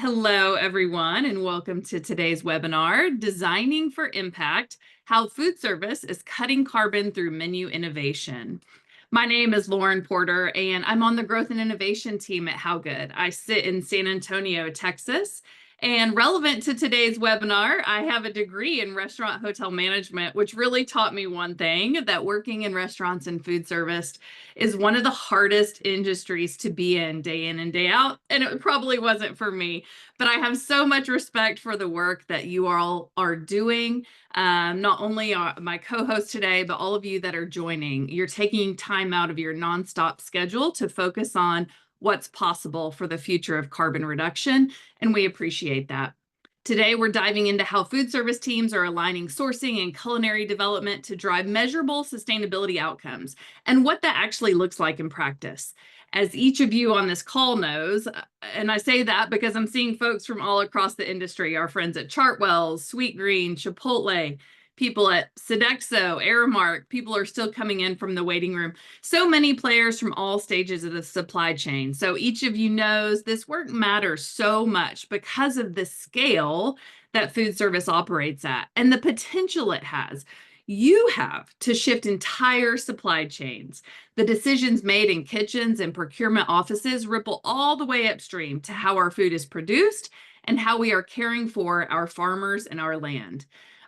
Hello, everyone, and welcome to today's webinar, Designing for Impact, How Food Service is Cutting Carbon Through Menu Innovation. My name is Lauren Porter, and I'm on the Growth and Innovation team at How Good. I sit in San Antonio, Texas, and relevant to today's webinar, I have a degree in restaurant hotel management, which really taught me one thing, that working in restaurants and food service is one of the hardest industries to be in and day out, and it probably wasn't for me. But I have so much respect for the work that you all are doing. Not only my co-host today, but all of you that are joining. You're taking time out of your nonstop schedule to focus on what's possible for the future of carbon reduction, and we appreciate that. Today, we're diving into how food service teams are aligning sourcing and culinary development to drive measurable sustainability outcomes and what that actually looks like in practice. As each of you on this call knows, and I say that because I'm seeing folks from all across the industry, our friends at Chartwell's, Sweet Green, Chipotle, people at Sodexo, Aramark, people are still coming in from the waiting room. So many players from all stages of the supply chain. So each of you knows this work matters so much because of the scale that food service operates at and the potential it has. You have to shift entire supply chains. The decisions made in kitchens and procurement offices ripple all the way upstream to how our food is produced and how we are caring for our farmers and our land.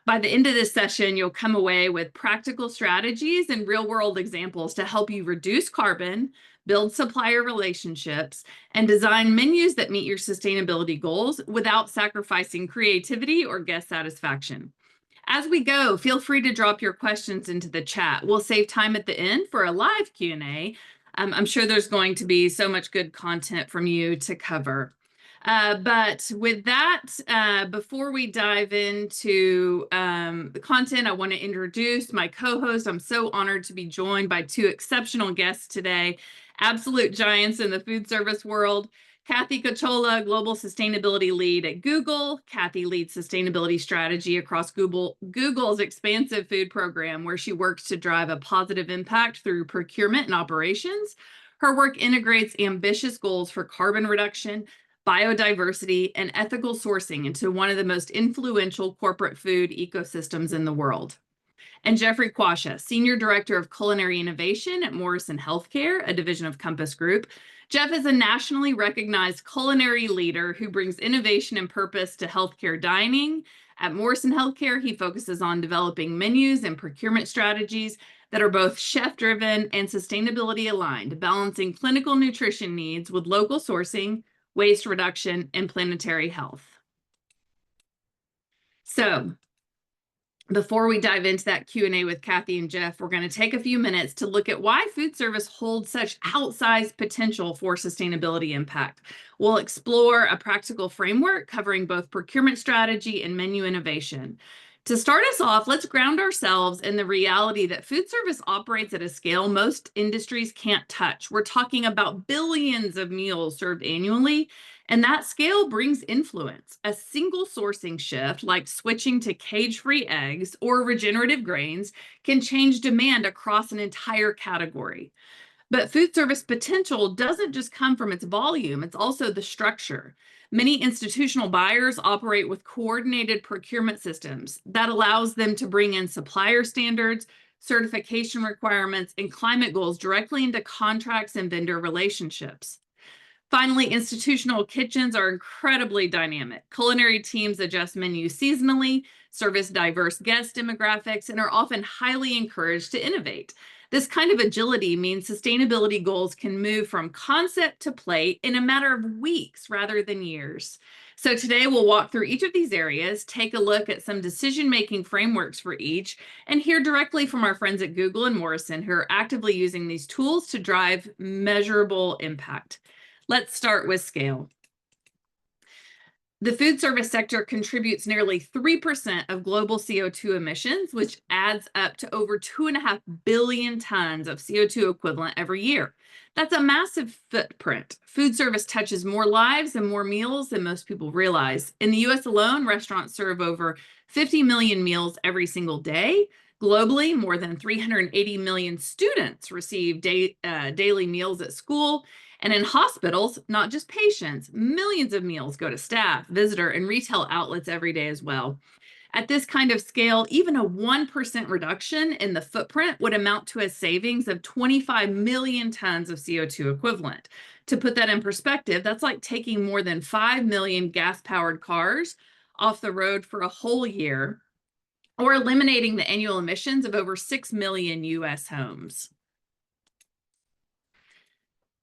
By the end of this session, you'll come away with practical strategies and real-world examples to help you reduce carbon, build supplier relationships, and design menus that meet your sustainability goals without sacrificing creativity or guest satisfaction. As we go, feel free to drop your questions into the chat. We'll save time at the end for a live Q&A. I'm sure there's going to be so much good content from you to cover. But with that, before we dive into the content, I want to introduce my co-host. I'm so honored to be joined by two exceptional guests today, absolute giants in the food service world. Cacciola, Global Sustainability Lead at Google. Kathy leads sustainability strategy across Google's expansive food program, where she works to drive a positive impact through procurement and operations. Her work integrates ambitious goals for carbon reduction, biodiversity, and ethical sourcing into one of the most influential corporate food ecosystems in the world. And Jeffrey Quasha, Senior Director of Culinary Innovation at Morrison Healthcare, a division of Compass Group. Jeff is a nationally recognized culinary leader who brings innovation and purpose to healthcare dining. At Morrison Healthcare, he focuses on developing menus and procurement strategies that are both chef-driven and sustainability aligned, balancing clinical nutrition needs with local sourcing, waste reduction, and planetary health. So, before we dive into that Q&A with Kathy and Jeff, we're going to take a few minutes to look at why food service holds such outsized potential for sustainability impact. We'll explore a practical framework covering both procurement strategy and menu innovation. To start us off, let's ground ourselves in the reality that food service operates at a scale most industries can't touch. We're talking about billions of meals served annually, and that scale brings influence. A single sourcing shift, like switching to cage-free eggs or regenerative grains, can change demand across an entire category. But food service potential doesn't just come from its volume, it's also the structure. Many institutional buyers operate with coordinated procurement systems that allows them to bring in supplier standards, certification requirements, and climate goals directly into contracts and vendor relationships. Finally, institutional kitchens are incredibly dynamic. Culinary teams adjust menus seasonally, service diverse guest demographics, and are often highly encouraged to innovate. This kind of agility means sustainability goals can move from concept to plate in a matter of weeks rather than years. So today we'll walk through each of these areas, take a look at some decision-making frameworks for each, and hear directly from our friends at Google and Morrison who are actively using these tools to drive measurable impact. Let's start with scale. The food service sector contributes nearly 3% of global CO2 emissions, which adds up to over 2.5 billion tons of CO2 equivalent every year. That's a massive footprint. Food service touches more lives and more meals than most people realize. In the US alone, restaurants serve over 50 million meals every single day. Globally, more than 380 million students receive daily meals at school. And in hospitals, not just patients, millions of meals go to staff, visitor, and retail outlets every day as well. At this kind of scale, even a 1% reduction in the footprint would amount to a savings of 25 million tons of CO2 equivalent. To put that in perspective, that's like taking more than 5 million gas-powered cars off the road for a whole year, or eliminating the annual emissions of over 6 million US homes.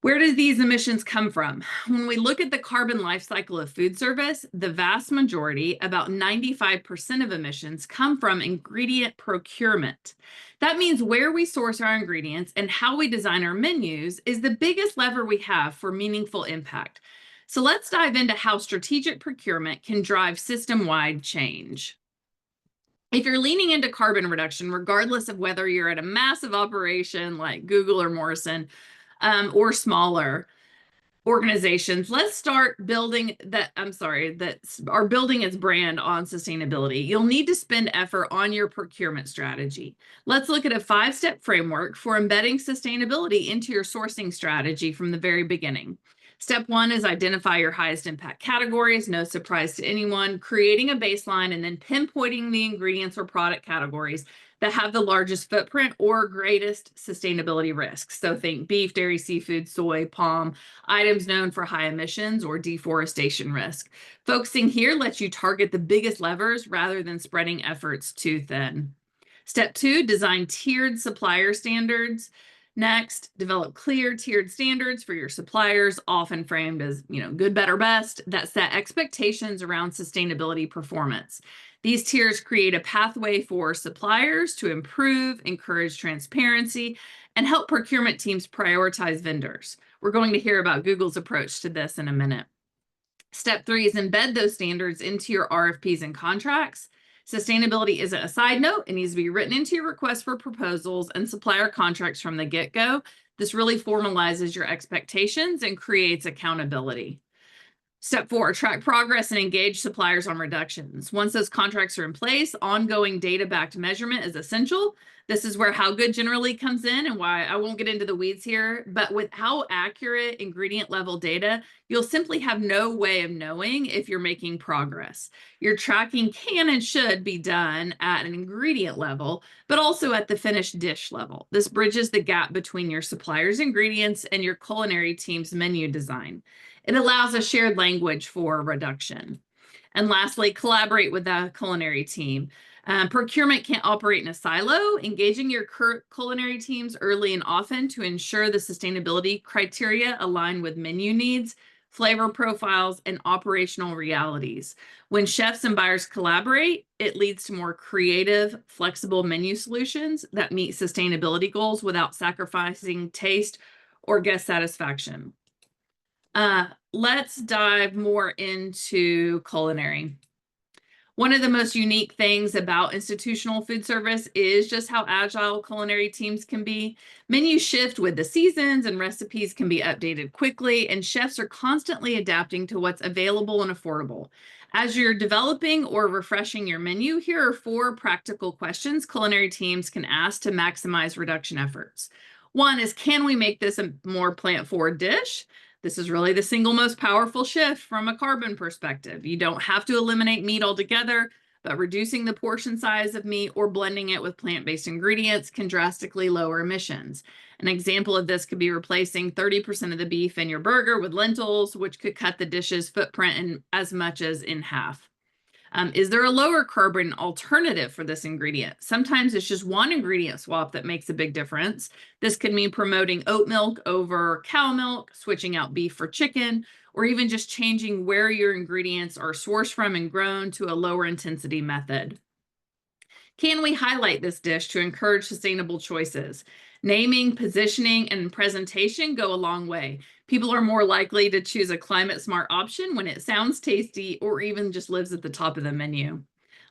Where do these emissions come from? When we look at the carbon life cycle of food service, the vast majority, about 95% of emissions, come from ingredient procurement. That means where we source our ingredients and how we design our menus is the biggest lever we have for meaningful impact. So let's dive into how strategic procurement can drive system-wide change. If you're leaning into carbon reduction, regardless of whether you're at a massive operation like Google or Morrison, or smaller organizations, let's start building that are building its brand on sustainability. You'll need to spend effort on your procurement strategy. Let's look at a 5-step framework for embedding sustainability into your sourcing strategy from the very beginning. Step 1 is identify your highest impact categories, no surprise to anyone, creating a baseline and then pinpointing the ingredients or product categories that have the largest footprint or greatest sustainability risks. So think beef, dairy, seafood, soy, palm, items known for high emissions or deforestation risk. Focusing here lets you target the biggest levers rather than spreading efforts too thin. Step 2, design tiered supplier standards. Next, develop clear tiered standards for your suppliers, often framed as, good, better, best, that set expectations around sustainability performance. These tiers create a pathway for suppliers to improve, encourage transparency, and help procurement teams prioritize vendors. We're going to hear about Google's approach to this in a minute. Step 3 is embed those standards into your RFPs and contracts. Sustainability isn't a side note. It needs to be written into your request for proposals and supplier contracts from the get-go. This really formalizes your expectations and creates accountability. Step 4, track progress and engage suppliers on reductions. Once those contracts are in place, ongoing data-backed measurement is essential. This is where how good generally comes in and why I won't get into the weeds here, but without accurate ingredient level data, you'll simply have no way of knowing if you're making progress. Your tracking can and should be done at an ingredient level, but also at the finished dish level. This bridges the gap between your supplier's ingredients and your culinary team's menu design. It allows a shared language for reduction. And lastly, collaborate with the culinary team. Procurement can't operate in a silo. Engaging your culinary teams early and often to ensure the sustainability criteria align with menu needs, flavor profiles, and operational realities. When chefs and buyers collaborate, it leads to more creative, flexible menu solutions that meet sustainability goals without sacrificing taste or guest satisfaction. Let's dive more into culinary. One of the most unique things about institutional food service is just how agile culinary teams can be. Menus shift with the seasons and recipes can be updated quickly, and chefs are constantly adapting to what's available and affordable. As you're developing or refreshing your menu, here are 4 practical questions culinary teams can ask to maximize reduction efforts. One is, can we make this a more plant-forward dish? This is really the single most powerful shift from a carbon perspective. You don't have to eliminate meat altogether, but reducing the portion size of meat or blending it with plant-based ingredients can drastically lower emissions. An example of this could be replacing 30% of the beef in your burger with lentils, which could cut the dish's footprint in as much as in half. Is there a lower carbon alternative for this ingredient? Sometimes it's just one ingredient swap that makes a big difference. This could mean promoting oat milk over cow milk, switching out beef for chicken, or even just changing where your ingredients are sourced from and grown to a lower intensity method. Can we highlight this dish to encourage sustainable choices? Naming, positioning, and presentation go a long way. People are more likely to choose a climate smart option when it sounds tasty or even just lives at the top of the menu.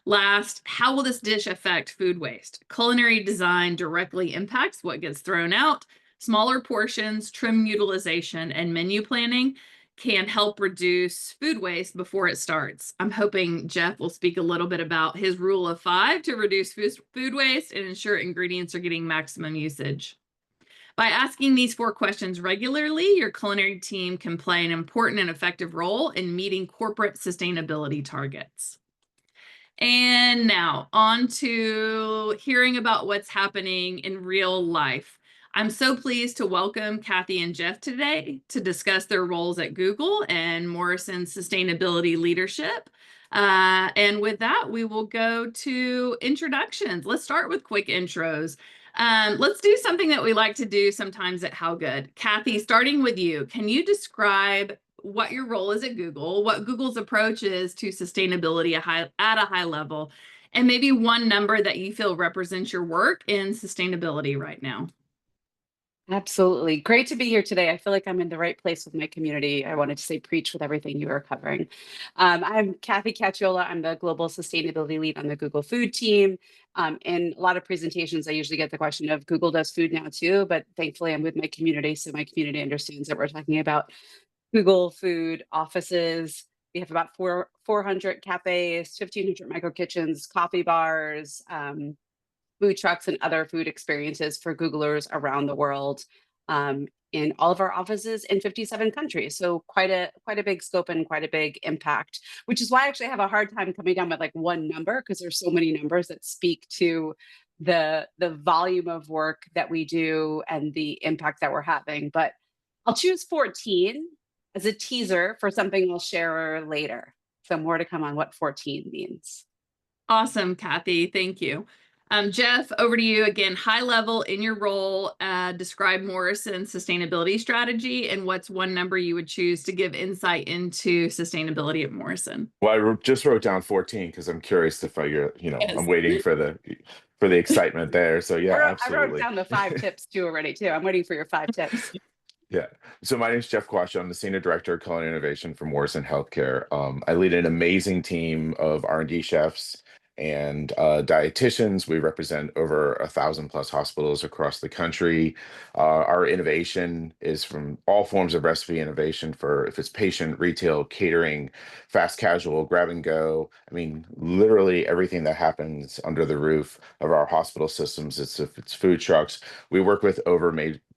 Last, how will this dish affect food waste? Culinary design directly impacts what gets thrown out. Smaller portions, trim utilization, and menu planning can help reduce food waste before it starts. I'm hoping Jeff will speak a little bit about his rule of 5 to reduce food waste and ensure ingredients are getting maximum usage. By asking these 4 questions regularly, your culinary team can play an important and effective role in meeting corporate sustainability targets. And now on to hearing about what's happening in real life. I'm so pleased to welcome Kathy and Jeff today to discuss their roles at Google and Morrison's sustainability leadership. And with that, we will go to introductions. Let's start with quick intros. Let's do something that we like to do sometimes at How Good. Kathy, starting with you, can you describe what your role is at Google, what Google's approach is to sustainability at a high level, and maybe one number that you feel represents your work in sustainability right now? Absolutely. Great to be here today. I feel like I'm in the right place with my community. I wanted to say preach with everything you are covering. I'm Kathy Cacciola. I'm the global sustainability lead on the Google food team. In a lot of presentations, I usually get the question of Google does food now too, but thankfully I'm with my community. So my community understands that we're talking about Google food offices. We have about 400 cafes, 1,500 micro kitchens, coffee bars, food trucks and other food experiences for Googlers around the world, in all of our offices in 57 countries. So quite a big scope and quite a big impact, which is why I actually have a hard time coming down with like one number because there's so many numbers that speak to the volume of work that we do and the impact that we're having. But I'll choose 14 as a teaser for something I'll share later. So more to come on what 14 means. Awesome, Kathy. Thank you. Jeff, over to you again. High level in your role, describe Morrison's sustainability strategy and what's one number you would choose to give insight into sustainability at Morrison. Well, just wrote down 14 because I'm curious to figure, I'm Yes. waiting for the excitement there. So yeah, I wrote absolutely. down the 5 tips too already too. I'm waiting for your 5 tips. Yeah. So my name is Jeff Quasha. I'm the Senior Director of Culinary Innovation for Morrison Healthcare. I lead an amazing team of R&D chefs and dietitians. We represent over 1,000+ hospitals across the country. Our innovation is from all forms of recipe innovation for if it's patient, retail, catering, fast casual, grab and go. I mean, literally everything that happens under the roof of our hospital systems. If it's food trucks, we work with over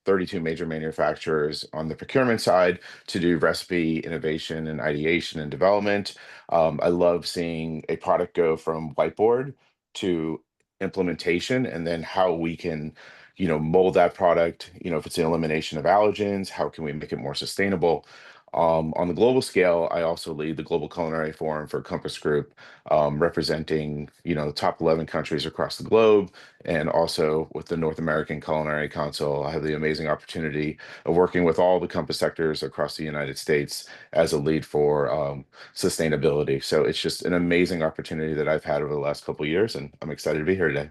32 major manufacturers on the procurement side to do recipe innovation and ideation and development. I love seeing a product go from whiteboard to implementation and then how we can, mold that product. If it's an elimination of allergens, how can we make it more sustainable? On the global scale, I also lead the Global Culinary Forum for Compass Group, representing, the top 11 countries across the globe. And also with the North American Culinary Council, I have the amazing opportunity of working with all the Compass sectors across the United States as a lead for sustainability. So it's just an amazing opportunity that I've had over the last couple of years, and I'm excited to be here today.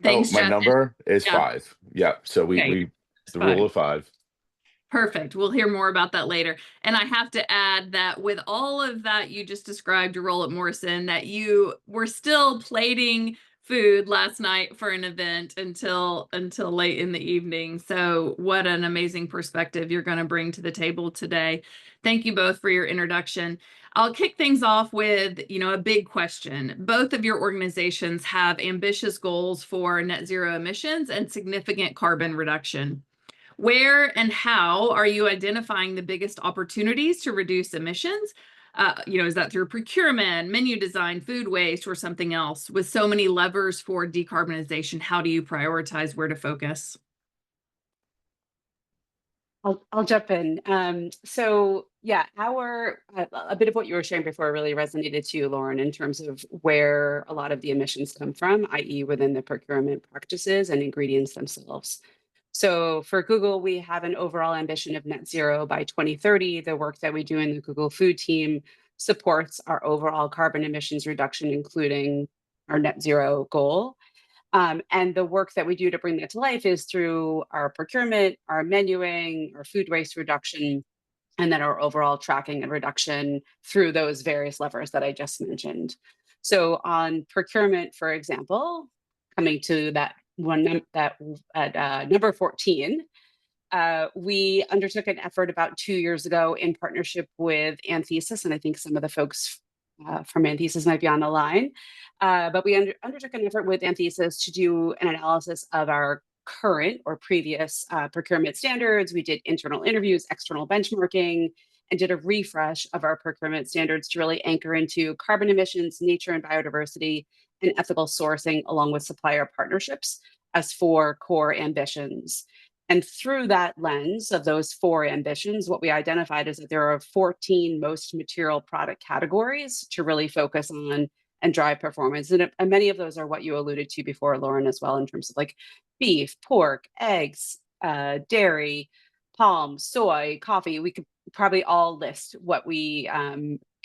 Oh, Thanks, my Jeff. number is Yeah. 5. Yeah. So Okay. we It's the rule fine. of 5. Perfect. We'll hear more about that later. And I have to add that with all of that you just described your role at Morrison, that you were still plating food last night for an event until late in the evening. So what an amazing perspective you're going to bring to the table today. Thank you both for your introduction. I'll kick things off with, a big question. Both of your organizations have ambitious goals for net zero emissions and significant carbon reduction. Where and how are you identifying the biggest opportunities to reduce emissions? Is that through procurement, menu design, food waste, or something else? With so many levers for decarbonization, how do you prioritize where to focus? I'll jump in. So yeah, a bit of what you were sharing before really resonated to you, Lauren, in terms of where a lot of the emissions come from, i.e., within the procurement practices and ingredients themselves. So for Google, we have an overall ambition of net zero by 2030. The work that we do in the Google food team supports our overall carbon emissions reduction, including our net zero goal. And the work that we do to bring that to life is through our procurement, our menuing, our food waste reduction, and then our overall tracking and reduction through those various levers that I just mentioned. So on procurement, for example, coming to that one that at number 14, we undertook an effort about 2 years ago in partnership with Anthesis, and I think some of the folks from Anthesis might be on the line. But we undertook an effort with Anthesis to do an analysis of our current or previous procurement standards. We did internal interviews, external benchmarking, and did a refresh of our procurement standards to really anchor into carbon emissions, nature and biodiversity, and ethical sourcing, along with supplier partnerships as four core ambitions. And through that lens of those four ambitions, what we identified is that there are 14 most material product categories to really focus on and drive performance. And many of those are what you alluded to before, Lauren, as well, in terms of like beef, pork, eggs, dairy, palm, soy, coffee. We could probably all list what we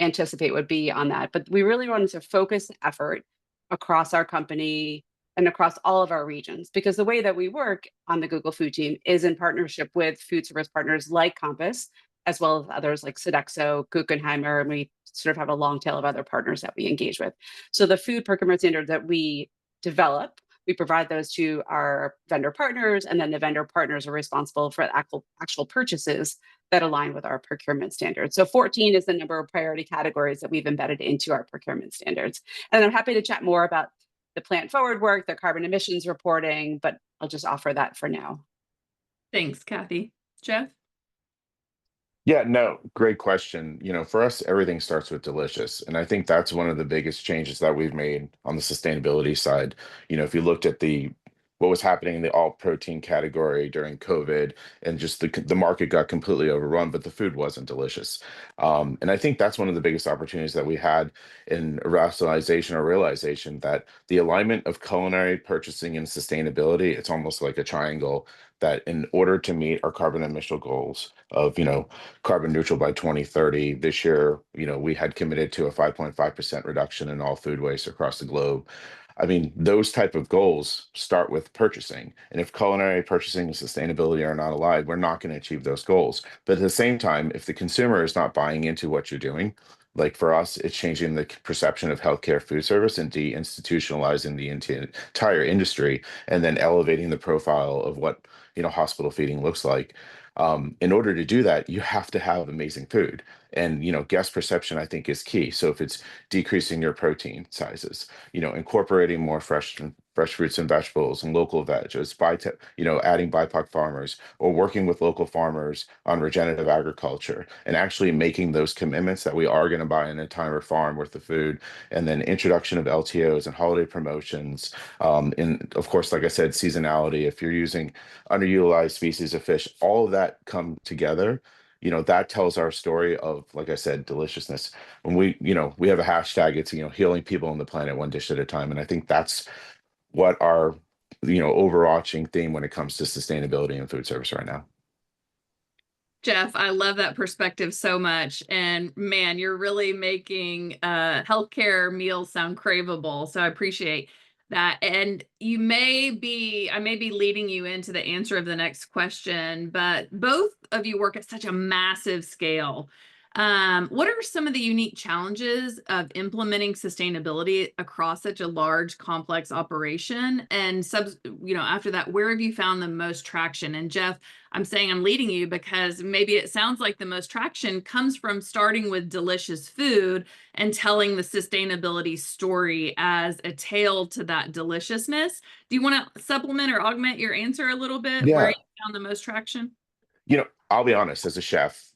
anticipate would be on that. But we really wanted to focus effort across our company and across all of our regions, because the way that we work on the Google Food team is in partnership with food service partners like Compass, as well as others like Sodexo, Guggenheimer, and we sort of have a long tail of other partners that we engage with. So the food procurement standards that we develop, we provide those to our vendor partners, and then the vendor partners are responsible for actual purchases that align with our procurement standards. So 14 is the number of priority categories that we've embedded into our procurement standards. And I'm happy to chat more about the plant forward work, the carbon emissions reporting, but I'll just offer that for now. Thanks, Kathy. Jeff? Yeah, no, great question. For us, everything starts with delicious. And I think that's one of the biggest changes that we've made on the sustainability side. If you looked at what was happening in the all protein category during COVID, and just the market got completely overrun, but the food wasn't delicious. And I think that's one of the biggest opportunities that we had in rationalization or realization that the alignment of culinary purchasing and sustainability, it's almost like a triangle that in order to meet our carbon emission goals of, carbon neutral by 2030. This year, we had committed to a 5.5% reduction in all food waste across the globe. I mean, those type of goals start with purchasing. And if culinary purchasing and sustainability are not aligned, we're not going to achieve those goals. But at the same time, if the consumer is not buying into what you're doing, like for us, it's changing the perception of healthcare food service and deinstitutionalizing the entire industry, and then elevating the profile of what hospital feeding looks like. In order to do that, you have to have amazing food. And guest perception, I think, is key. So if it's decreasing your protein sizes, incorporating more fresh fruits and vegetables and local veg, it's adding BIPOC farmers, or working with local farmers on regenerative agriculture, and actually making those commitments that we are going to buy an entire farm worth of food. And then introduction of LTOs and holiday promotions. And of course, like I said, seasonality. If you're using underutilized species of fish, all of that come together, that tells our story of, like I said, deliciousness. When we have a hashtag, it's, healing people on the planet one dish at a time. And I think that's what our, overarching theme when it comes to sustainability and food service right now. Jeff, I love that perspective so much. And man, you're really making healthcare meals sound craveable. So I appreciate that. And I may be leading you into the answer of the next question, but both of you work at such a massive scale. What are some of the unique challenges of implementing sustainability across such a large, complex operation? And after that, where have you found the most traction? And Jeff, I'm saying I'm leading you because maybe it sounds like the most traction comes from starting with delicious food and telling the sustainability story as a tale to that deliciousness. Do you want to supplement or augment your answer a little bit where Yeah. you found the most traction? I'll be honest, as a chef,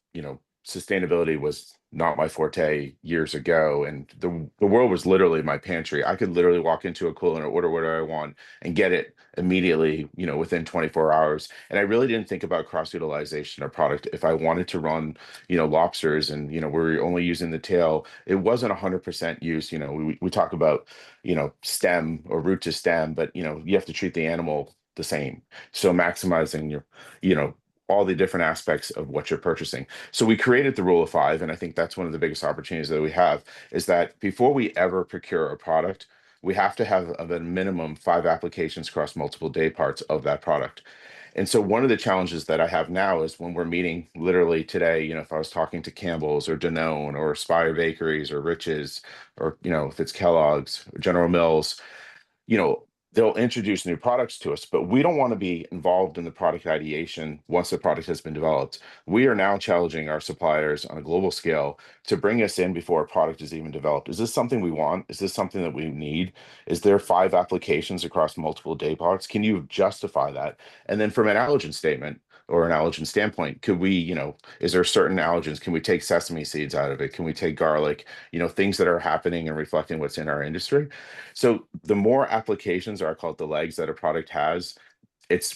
sustainability was not my forte years ago, and the world was literally my pantry. I could literally walk into a cooler and order whatever I want and get it immediately, within 24 hours. And I really didn't think about cross utilization of product. If I wanted to run, lobsters, and we're only using the tail, it wasn't 100% use. We talk about stem or root to stem, but you have to treat the animal the same. So maximizing your all the different aspects of what you're purchasing. So we created the rule of five, and I think that's one of the biggest opportunities that we have, is that before we ever procure a product, we have to have a minimum 5 applications across multiple day parts of that product. And so one of the challenges that I have now is when we're meeting literally today, if I was talking to Campbell's or Danone or Spire Bakeries or Rich's, or if it's Kellogg's, General Mills, they'll introduce new products to us, but we don't want to be involved in the product ideation once the product has been developed. We are now challenging our suppliers on a global scale to bring us in before a product is even developed. Is this something we want? Is this something that we need? Is there 5 applications across multiple day parts? Can you justify that? And then from an allergen statement or an allergen standpoint, could we, is there certain allergens? Can we take sesame seeds out of it? Can we take garlic? Things that are happening and reflecting what's in our industry. So the more applications, or I call it the legs, that a product has,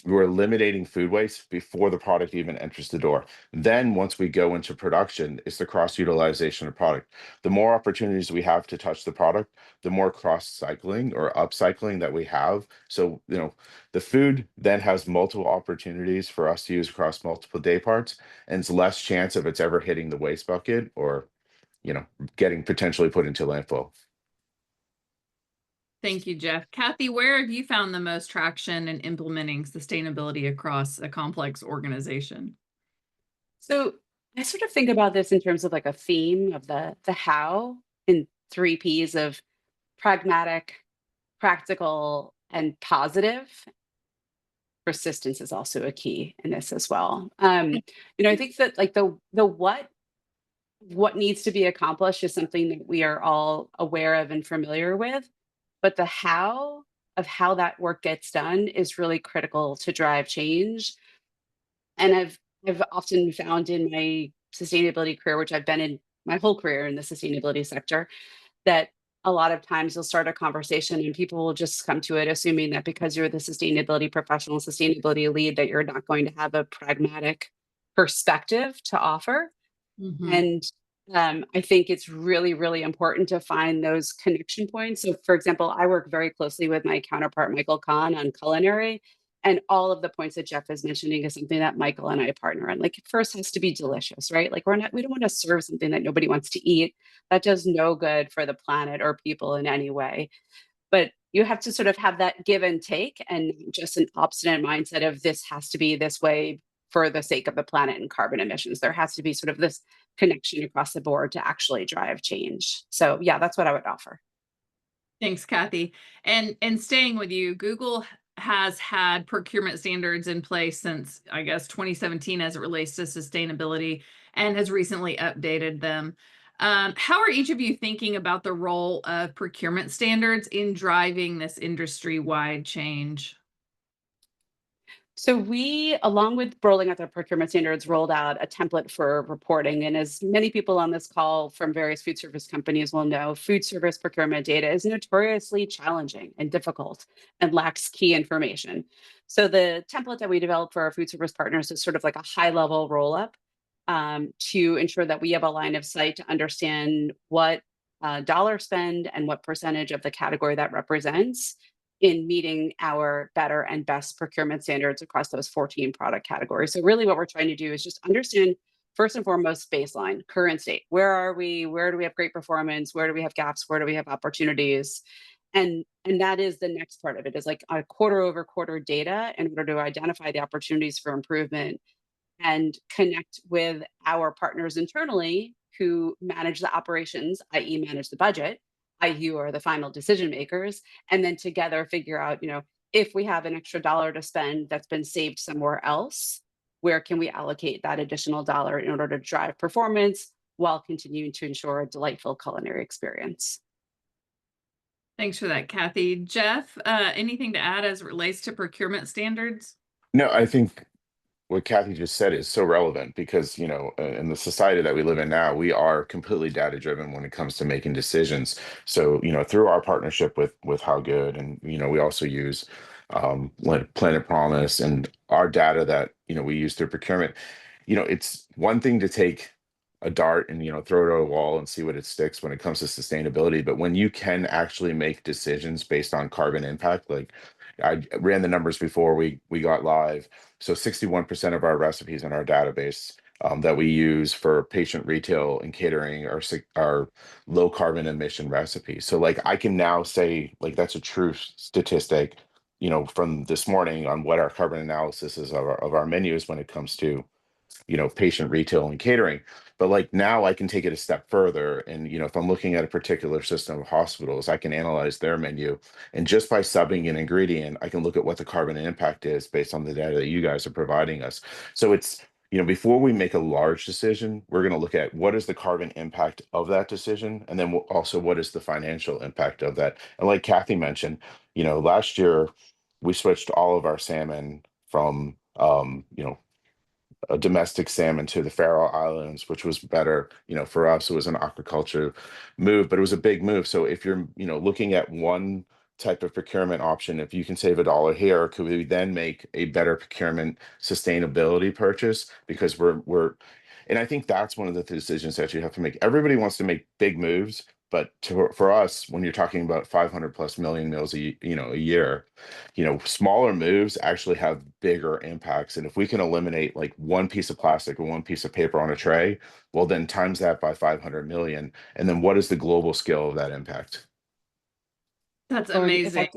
we're eliminating food waste before the product even enters the door. Then once we go into production, it's the cross utilization of product. The more opportunities we have to touch the product, the more cross cycling or upcycling that we have. So the food then has multiple opportunities for us to use across multiple day parts, and it's less chance of it's ever hitting the waste bucket or getting potentially put into landfill. Thank you, Jeff. Kathy, where have you found the most traction in implementing sustainability across a complex organization? So I sort of think about this in terms of like a theme of the how in 3 Ps of pragmatic, practical, and positive. Persistence is also a key in this as well. I think that like the what needs to be accomplished is something that we are all aware of and familiar with, but the how of how that work gets done is really critical to drive change. And I've often found in my sustainability career, which I've been in my whole career in the sustainability sector, that a lot of times you'll start a conversation and people will just come to it assuming that because you're the sustainability professional, sustainability lead, that you're not going to have a pragmatic perspective to offer. Mhm. And I think it's really, really important to find those connection points. So, for example, I work very closely with my counterpart, Michael Kahn, on culinary. And all of the points that Jeff is mentioning is something that Michael and I partner on. Like, it first has to be delicious, right? Like, we don't want to serve something that nobody wants to eat. That does no good for the planet or people in any way. But you have to sort of have that give and take and just an obstinate mindset of this has to be this way for the sake of the planet and carbon emissions. There has to be sort of this connection across the board to actually drive change. So yeah, that's what I would offer. Thanks, Kathy. And staying with you, Google has had procurement standards in place since, I guess, 2017 as it relates to sustainability and has recently updated them. How are each of you thinking about the role of procurement standards in driving this industry-wide change? So we, along with rolling out the procurement standards, rolled out a template for reporting. And as many people on this call from various food service companies will know, food service procurement data is notoriously challenging and difficult and lacks key information. So the template that we developed for our food service partners is sort of like a high level roll up to ensure that we have a line of sight to understand what dollar spend and what percentage of the category that represents in meeting our better and best procurement standards across those 14 product categories. So really what we're trying to do is just understand first and foremost baseline, current state. Where are we? Where do we have great performance? Where do we have gaps? Where do we have opportunities? And that is the next part of it is like a quarter over quarter data in order to identify the opportunities for improvement and connect with our partners internally who manage the operations, i.e., manage the budget, i.e., are the final decision makers, and then together figure out, if we have an extra dollar to spend that's been saved somewhere else, where can we allocate that additional dollar in order to drive performance while continuing to ensure a delightful culinary experience? Thanks for that, Kathy. Jeff, anything to add as it relates to procurement standards? No, I think what Kathy just said is so relevant because, in the society that we live in now, we are completely data driven when it comes to making decisions. So, through our partnership with How Good, and we also use like Planet Promise and our data that we use through procurement. It's one thing to take a dart and throw it at a wall and see what it sticks when it comes to sustainability, but when you can actually make decisions based on carbon impact, like I ran the numbers before we got live. So 61% of our recipes in our database that we use for patient retail and catering are low carbon emission recipes. So like I can now say like that's a true statistic, from this morning on what our carbon analysis is of our menus when it comes to patient retail and catering. But like now I can take it a step further. And, if I'm looking at a particular system of hospitals, I can analyze their menu. And just by subbing an ingredient, I can look at what the carbon impact is based on the data that you guys are providing us. So it's, before we make a large decision, we're going to look at what is the carbon impact of that decision. And then also what is the financial impact of that. And like Kathy mentioned, last year we switched all of our salmon from, a domestic salmon to the Faroe Islands, which was better, for us. It was an aquaculture move, but it was a big move. So if you're, looking at one type of procurement option, if you can save $1 here, could we then make a better procurement sustainability purchase? Because and I think that's one of the decisions that you have to make. Everybody wants to make big moves, but for us, when you're talking about 500 plus million meals a year, smaller moves actually have bigger impacts. And if we can eliminate like one piece of plastic or one piece of paper on a tray, well, then times that by 500 million. And then what is the global scale of that impact? That's Lauren, if amazing. I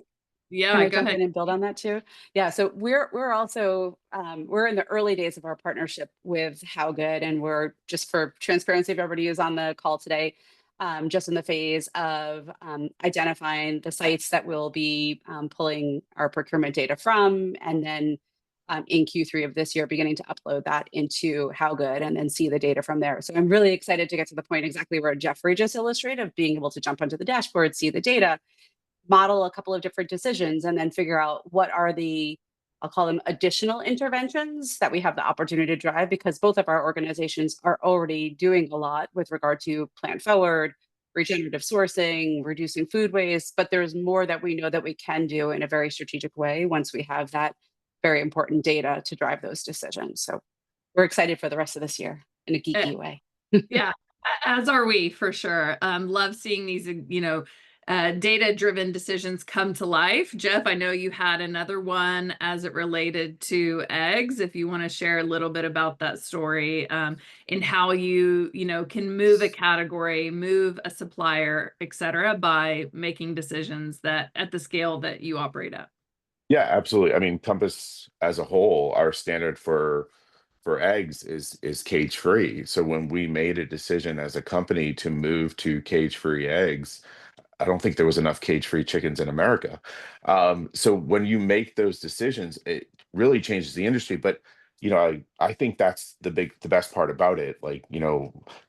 Yeah, can I go jump ahead. in and build on that too? Yeah, so we're also we're in the early days of our partnership with How Good, and we're, just for transparency, if everybody is on the call today, just in the phase of identifying the sites that we'll be pulling our procurement data from, and then in Q3 of this year, beginning to upload that into How Good, and then see the data from there. So I'm really excited to get to the point exactly where Jeffrey just illustrated, of being able to jump onto the dashboard, see the data, model a couple of different decisions, and then figure out what are the, I'll call them additional interventions that we have the opportunity to drive, because both of our organizations are already doing a lot with regard to plant forward, regenerative sourcing, reducing food waste, but there's more that we know that we can do in a very strategic way once we have that very important data to drive those decisions. So we're excited for the rest of this year in a Uh, geeky way. Yeah, as are we, for sure. Love seeing these, data-driven decisions come to life. Jeff, I know you had another one as it related to eggs. If you want to share a little bit about that story, and how you can move a category, move a supplier, et cetera, by making decisions that at the scale that you operate at. Yeah, absolutely. I mean, Compass as a whole, our standard for eggs is cage free. So when we made a decision as a company to move to cage free eggs, I don't think there was enough cage-free chickens in America. So when you make those decisions, it really changes the industry. But I think that's the best part about it. Like,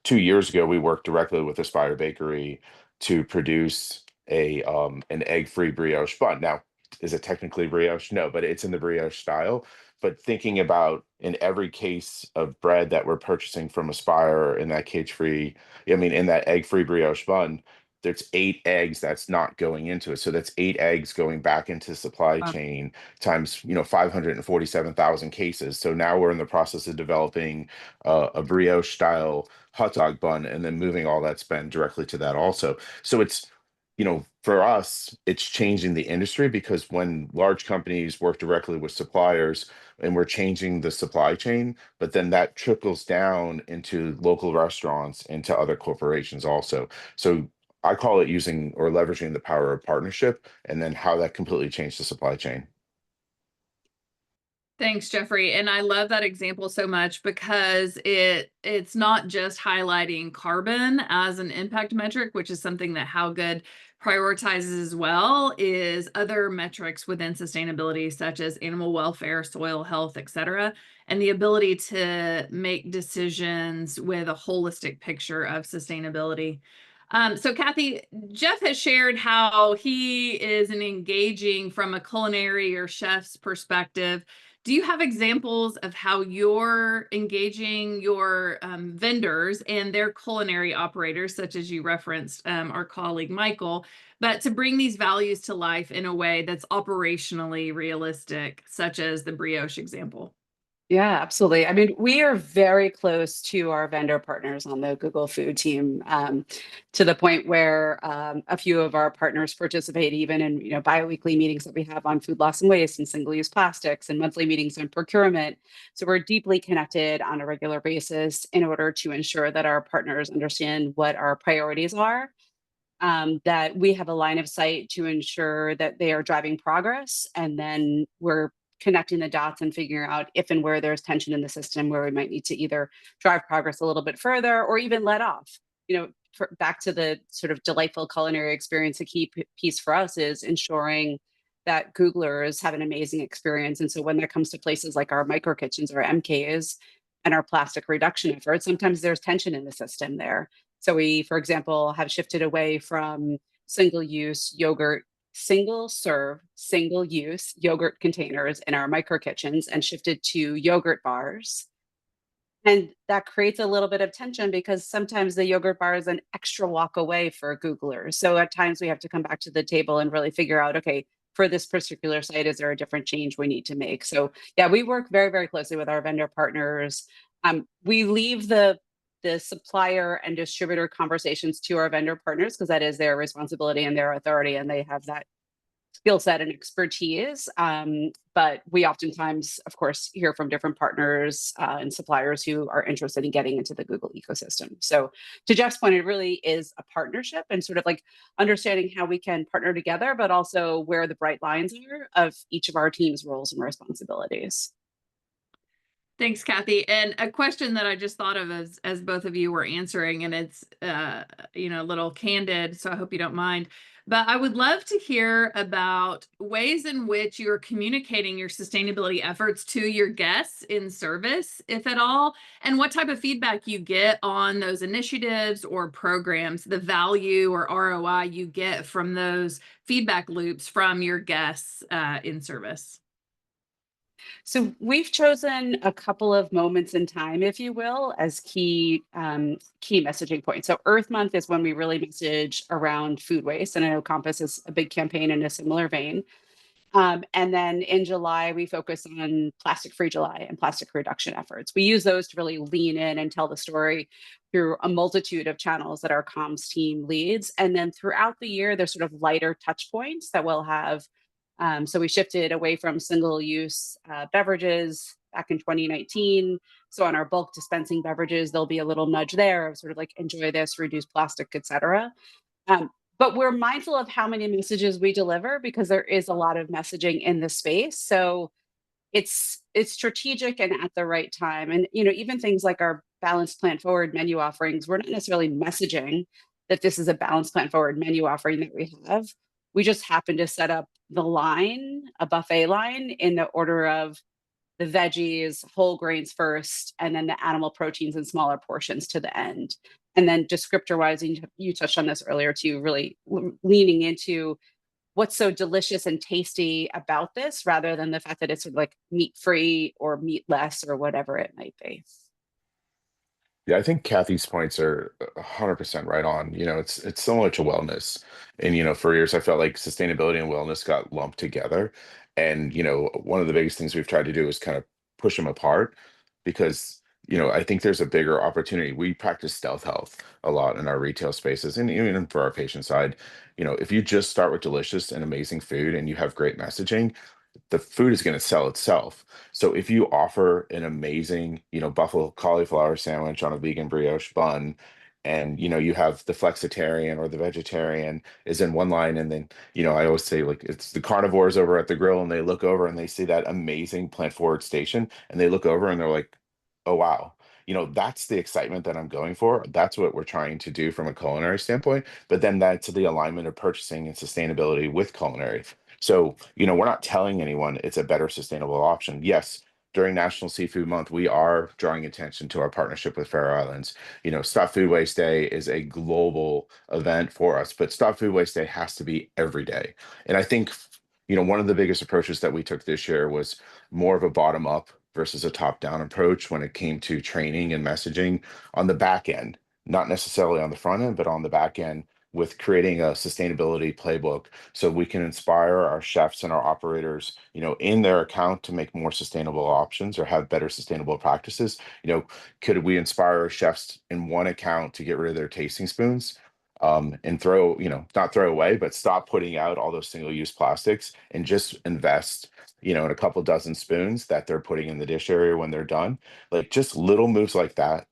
2 years ago, we worked directly with Aspire Bakery to produce an egg-free brioche bun. Now, is it technically brioche? No, but it's in the brioche style. But thinking about in every case of bread that we're purchasing from Aspire in that cage-free, I mean, in that egg-free brioche bun, there's 8 eggs that's not going into it. So that's 8 eggs going back into the supply chain times, 547,000 cases. So now we're in the process of developing a brioche style hot dog bun and then moving all that spend directly to that also. So it's, for us, it's changing the industry, because when large companies work directly with suppliers and we're changing the supply chain, but then that trickles down into local restaurants, into other corporations also. So I call it using or leveraging the power of partnership, and then how that completely changed the supply chain. Thanks, Jeffrey. And I love that example so much, because it's not just highlighting carbon as an impact metric, which is something that How Good prioritizes as well, is other metrics within sustainability, such as animal welfare, soil health, et cetera, and the ability to make decisions with a holistic picture of sustainability. So Kathy, Jeff has shared how he is engaging from a culinary or chef's perspective. Do you have examples of how you're engaging your vendors and their culinary operators, such as you referenced our colleague Michael, but to bring these values to life in a way that's operationally realistic, such as the brioche example? Yeah, absolutely. I mean, we are very close to our vendor partners on the Google Food team, to the point where a few of our partners participate even in, biweekly meetings that we have on food loss and waste and single-use plastics, and monthly meetings on procurement. So we're deeply connected on a regular basis in order to ensure that our partners understand what our priorities are, that we have a line of sight to ensure that they are driving progress, and then we're connecting the dots and figuring out if and where there's tension in the system where we might need to either drive progress a little bit further or even let off. Back to the sort of delightful culinary experience, a key piece for us is ensuring that Googlers have an amazing experience. And so when that comes to places like our micro kitchens or MKs and our plastic reduction efforts, sometimes there's tension in the system there. So we, for example, have shifted away from single-use yogurt, single-serve, single-use yogurt containers in our micro kitchens and shifted to yogurt bars. And that creates a little bit of tension because sometimes the yogurt bar is an extra walk away for Googlers. So at times we have to come back to the table and really figure out, okay, for this particular site, is there a different change we need to make? So yeah, we work very, very closely with our vendor partners. We leave the supplier and distributor conversations to our vendor partners because that is their responsibility and their authority, and they have that skill set and expertise. But we oftentimes, of course, hear from different partners and suppliers who are interested in getting into the Google ecosystem. So to Jeff's point, it really is a partnership and sort of like understanding how we can partner together, but also where the bright lines are of each of our team's roles and responsibilities. Thanks, Kathy. And a question that I just thought of as both of you were answering, and it's a little candid, so I hope you don't mind. But I would love to hear about ways in which you're communicating your sustainability efforts to your guests in service, if at all, and what type of feedback you get on those initiatives or programs, the value or ROI you get from those feedback loops from your guests in service. So we've chosen a couple of moments in time, if you will, as key messaging points. So Earth Month is when we really message around food waste, and I know Compass is a big campaign in a similar vein. And then in July, we focus on Plastic Free July and plastic reduction efforts. We use those to really lean in and tell the story through a multitude of channels that our comms team leads. And then throughout the year, there's sort of lighter touch points that we'll have. So we shifted away from single-use beverages back in 2019. So on our bulk dispensing beverages, there'll be a little nudge there of sort of like enjoy this, reduce plastic, et cetera. But we're mindful of how many messages we deliver because there is a lot of messaging in the space. So it's strategic and at the right time. And even things like our balanced plant forward menu offerings, we're not necessarily messaging that this is a balanced plant forward menu offering that we have. We just happen to set up the line, a buffet line, in the order of the veggies, whole grains first, and then the animal proteins in smaller portions to the end. And then descriptor wise, you touched on this earlier too, really leaning into what's so delicious and tasty about this rather than the fact that it's sort of like meat free or meat less or whatever it might be. Yeah, I think Kathy's points are 100% right on. It's similar to wellness. And, for years, I felt like sustainability and wellness got lumped together. And, one of the biggest things we've tried to do is kind of push them apart because, I think there's a bigger opportunity. We practice stealth health a lot in our retail spaces and even for our patient side. If you just start with delicious and amazing food and you have great messaging, the food is going to sell itself. So if you offer an amazing, buffalo cauliflower sandwich on a vegan brioche bun, and you have the flexitarian or the vegetarian is in one line, and then I always say like it's the carnivores over at the grill, and they look over and they see that amazing plant forward station, and they look over and they're like, oh wow. That's the excitement that I'm going for. That's what we're trying to do from a culinary standpoint. But then that's the alignment of purchasing and sustainability with culinary. So, we're not telling anyone it's a better sustainable option. Yes, during National Seafood Month, we are drawing attention to our partnership with Faroe Islands. Stop Food Waste Day is a global event for us, but Stop Food Waste Day has to be every day. And I think, one of the biggest approaches that we took this year was more of a bottom up versus a top down approach when it came to training and messaging on the back end, not necessarily on the front end, but on the back end with creating a sustainability playbook so we can inspire our chefs and our operators, in their account to make more sustainable options or have better sustainable practices. Could we inspire our chefs in one account to get rid of their tasting spoons? And not throw away, but stop putting out all those single-use plastics and just invest, in a couple dozen spoons that they're putting in the dish area when they're done. Like just little moves like that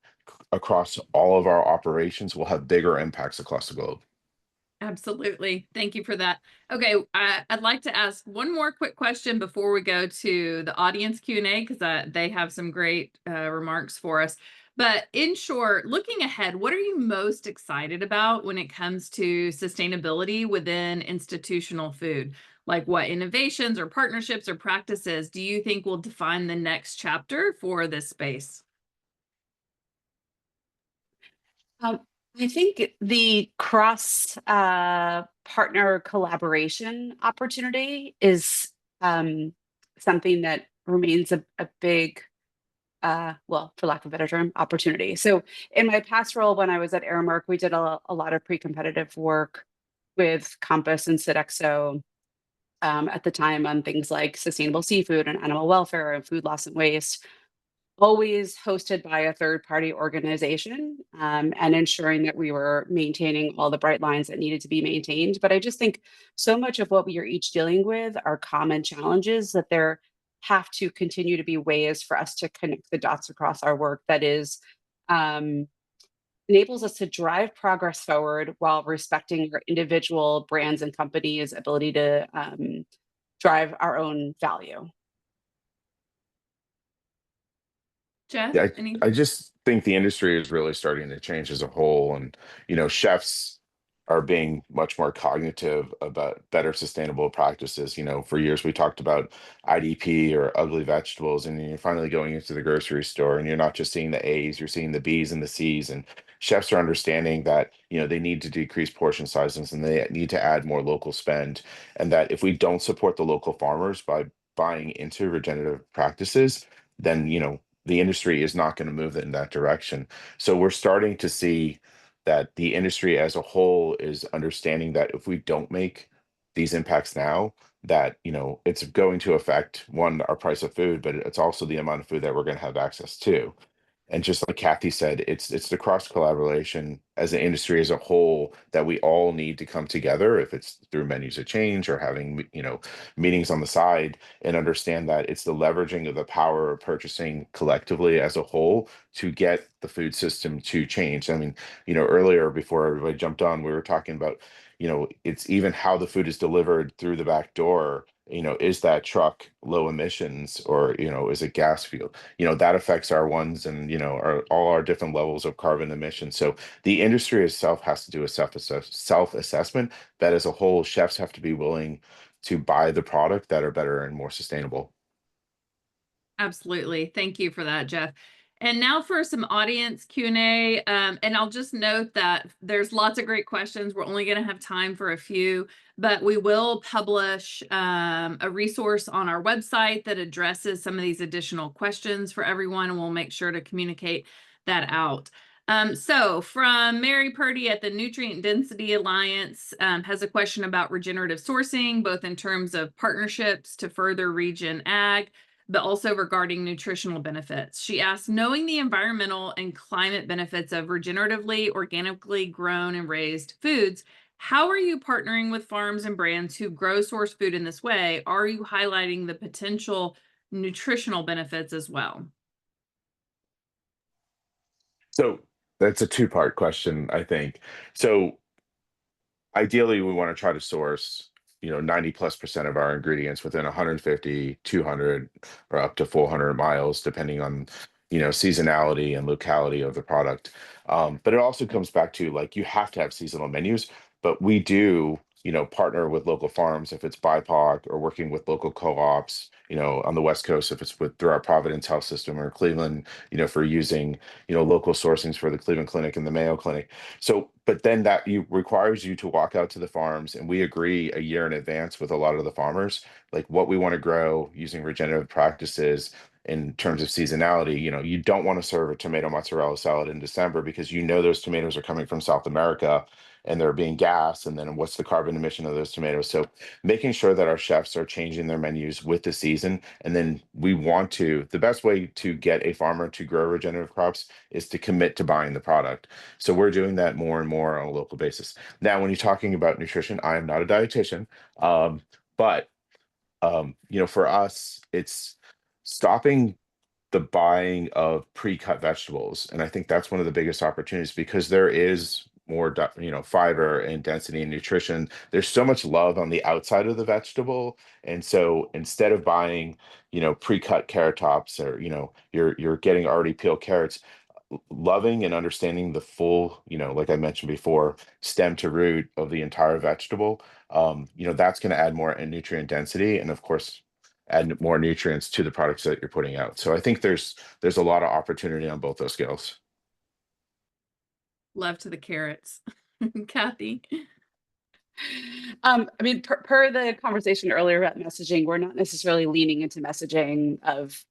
across all of our operations will have bigger impacts across the globe. Absolutely. Thank you for that. Okay, I'd like to ask one more quick question before we go to the audience Q&A because they have some great remarks for us. But in short, looking ahead, what are you most excited about when it comes to sustainability within institutional food? Like what innovations or partnerships or practices do you think will define the next chapter for this space? Um, I think the cross partner collaboration opportunity is something that remains a big, well, for lack of a better term, opportunity. So, in my past role, when I was at Aramark, we did a lot of pre competitive work with Compass and Sodexo at the time on things like sustainable seafood and animal welfare and food loss and waste, always hosted by a third party organization, and ensuring that we were maintaining all the bright lines that needed to be maintained. But I just think so much of what we are each dealing with are common challenges that there have to continue to be ways for us to connect the dots across our work that is um, enables us to drive progress forward while respecting our individual brands and companies' ability to drive our own value. Jeff, Yeah, any? I just think the industry is really starting to change as a whole, and chefs are being much more cognitive about better sustainable practices. For years we talked about IDP or ugly vegetables, and you're finally going into the grocery store, and you're not just seeing the A's, you're seeing the B's and the C's, and chefs are understanding that they need to decrease portion sizes and they need to add more local spend, and that if we don't support the local farmers by buying into regenerative practices, then the industry is not going to move in that direction. So we're starting to see that the industry as a whole is understanding that if we don't make these impacts now, that it's going to affect one, our price of food, but it's also the amount of food that we're going to have access to. And just like Kathy said, it's the cross collaboration as an industry as a whole that we all need to come together, if it's through menus of change or having meetings on the side, and understand that it's the leveraging of the power of purchasing collectively as a whole to get the food system to change. I mean, earlier before everybody jumped on, we were talking about, it's even how the food is delivered through the back door. Is that truck low emissions, or is it gas fuel? That affects our ones, and all our different levels of carbon emissions. So the industry itself has to do a self assessment, that as a whole chefs have to be willing to buy the product that are better and more sustainable. Absolutely. Thank you for that, Jeff. And now for some audience Q&A. And I'll just note that there's lots of great questions. We're only going to have time for a few, but we will publish a resource on our website that addresses some of these additional questions for everyone, and we'll make sure to communicate that out. So from Mary Purdy at the Nutrient Density Alliance has a question about regenerative sourcing, both in terms of partnerships to further region ag, but also regarding nutritional benefits. She asked, knowing the environmental and climate benefits of regeneratively, organically grown and raised foods, how are you partnering with farms and brands who grow source food in this way? Are you highlighting the potential nutritional benefits as well? So that's a two-part question, I think. So ideally we want to try to source 90+% of our ingredients within 150, 200, or up to 400 miles, depending on seasonality and locality of the product. But it also comes back to, like, you have to have seasonal menus, but we do partner with local farms if it's BIPOC, or working with local co-ops on the West Coast if it's with through our Providence Health System, or Cleveland for using local sourcings for the Cleveland Clinic and the Mayo Clinic. So, but then that you requires you to walk out to the farms, and we agree a year in advance with a lot of the farmers, like what we want to grow using regenerative practices. In terms of seasonality, you don't want to serve a tomato mozzarella salad in December, because those tomatoes are coming from South America and they're being gassed. And then what's the carbon emission of those tomatoes? So making sure that our chefs are changing their menus with the season. And then the best way to get a farmer to grow regenerative crops is to commit to buying the product. So we're doing that more and more on a local basis. Now, when you're talking about nutrition, I am not a dietitian, but for us, it's stopping the buying of pre-cut vegetables. And I think that's one of the biggest opportunities, because there is more fiber and density and nutrition. There's so much love on the outside of the vegetable, and so instead of buying pre-cut carrot tops, or you're getting already peeled carrots, loving and understanding the full, like I mentioned before, stem to root of the entire vegetable, that's going to add more nutrient density, and of course add more nutrients to the products that you're putting out. So I think there's a lot of opportunity on both those scales. Love to the carrots. Kathy. I mean, per the conversation earlier about messaging, we're not necessarily leaning into messaging of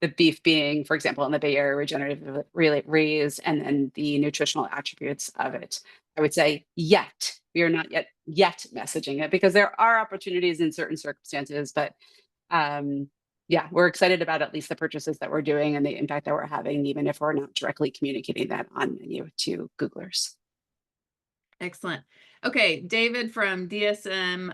the beef being, for example, in the Bay Area, regeneratively raised, and then the nutritional attributes of it. I would say yet. We are not yet messaging it, because there are opportunities in certain circumstances, but yeah, we're excited about at least the purchases that we're doing and the impact that we're having, even if we're not directly communicating that on menu to Googlers. Excellent. Okay, David from DSM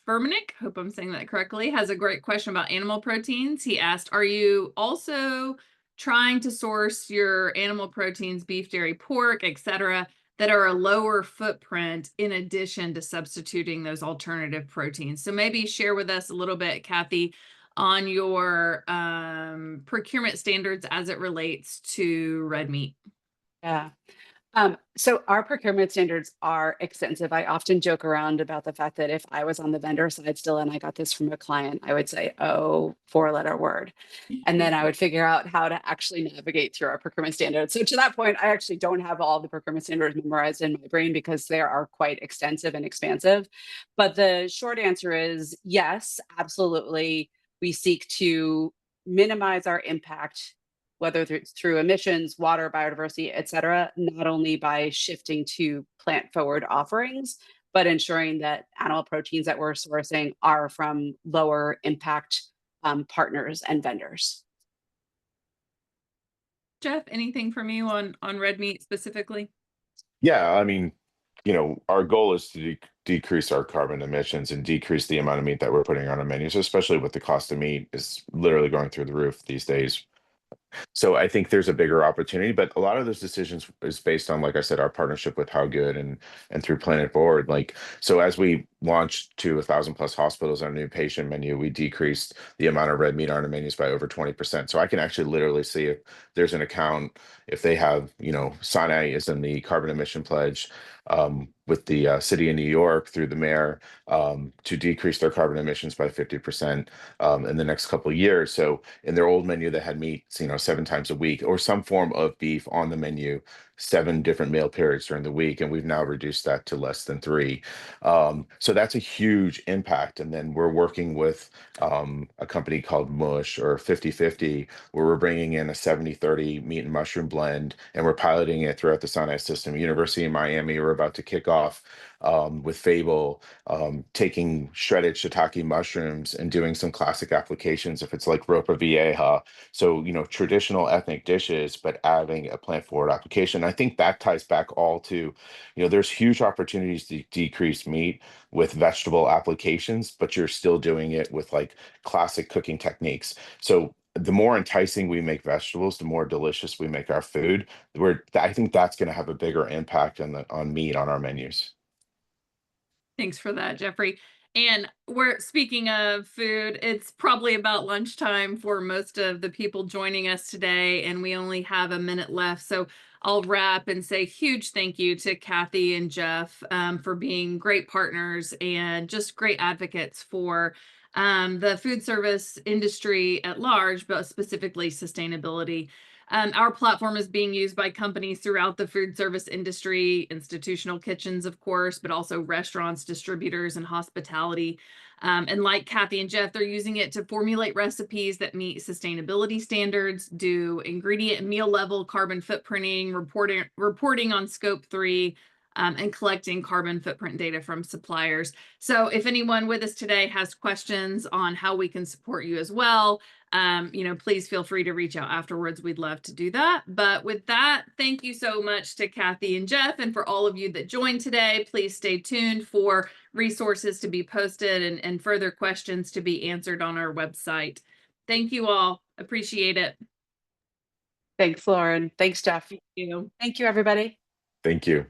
Firmenich, hope I'm saying that correctly, has a great question about animal proteins. He asked, are you also trying to source your animal proteins, beef, dairy, pork, etc., that are a lower footprint in addition to substituting those alternative proteins? So maybe share with us a little bit, Kathy, on your procurement standards as it relates to red meat. Yeah. So our procurement standards are extensive. I often joke around about the fact that if I was on the vendor side still and I got this from a client, I would say, oh, 4-letter word. And then I would figure out how to actually navigate through our procurement standards. So to that point, I actually don't have all the procurement standards memorized in my brain, because they are quite extensive and expansive. But the short answer is yes, absolutely. We seek to minimize our impact, whether through emissions, water, biodiversity, et cetera, not only by shifting to plant-forward offerings, but ensuring that animal proteins that we're sourcing are from lower impact partners and vendors. Jeff, anything from you on red meat specifically? Yeah, I mean, our goal is to decrease our carbon emissions and decrease the amount of meat that we're putting on our menus, especially with the cost of meat is literally going through the roof these days. So I think there's a bigger opportunity, but a lot of those decisions is based on, like I said, our partnership with How Good and through Planet Forward. Like, so as we launched to 1,000+ hospitals on a new patient menu, we decreased the amount of red meat on our menus by over 20%. So I can actually literally see if there's an account, if they have, Sinai is in the carbon emission pledge with the city of New York through the mayor to decrease their carbon emissions by 50% in the next couple of years. So in their old menu that had meat, 7 times a week, or some form of beef on the menu, 7 different meal periods during the week, and we've now reduced that to less than 3. So that's a huge impact. And then we're working with a company called Mush, or 50/50, where we're bringing in a 70/30 meat and mushroom blend, and we're piloting it throughout the Sinai system. University of Miami, we're about to kick off with Fable, taking shredded shiitake mushrooms and doing some classic applications, if it's like ropa vieja. So, traditional ethnic dishes, but adding a plant forward application. I think that ties back all to, there's huge opportunities to decrease meat with vegetable applications, but you're still doing it with like classic cooking techniques. So the more enticing we make vegetables, the more delicious we make our food. I think that's going to have a bigger impact on meat on our menus. Thanks for that, Jeffrey. And we're speaking of food, it's probably about lunchtime for most of the people joining us today, and we only have a minute left. So I'll wrap and say huge thank you to Kathy and Jeff for being great partners and just great advocates for the food service industry at large, but specifically sustainability. Our platform is being used by companies throughout the food service industry, institutional kitchens, of course, but also restaurants, distributors, and hospitality. And like Kathy and Jeff, they're using it to formulate recipes that meet sustainability standards, do ingredient and meal level carbon footprinting, reporting on scope 3, and collecting carbon footprint data from suppliers. So if anyone with us today has questions on how we can support you as well, please feel free to reach out afterwards. We'd love to do that. But with that, thank you so much to Kathy and Jeff, and for all of you that joined today. Please stay tuned for resources to be posted and further questions to be answered on our website. Thank you all. Appreciate it. Thanks, Lauren. Thanks, Jeff. Thank you. Thank you, everybody. Thank you.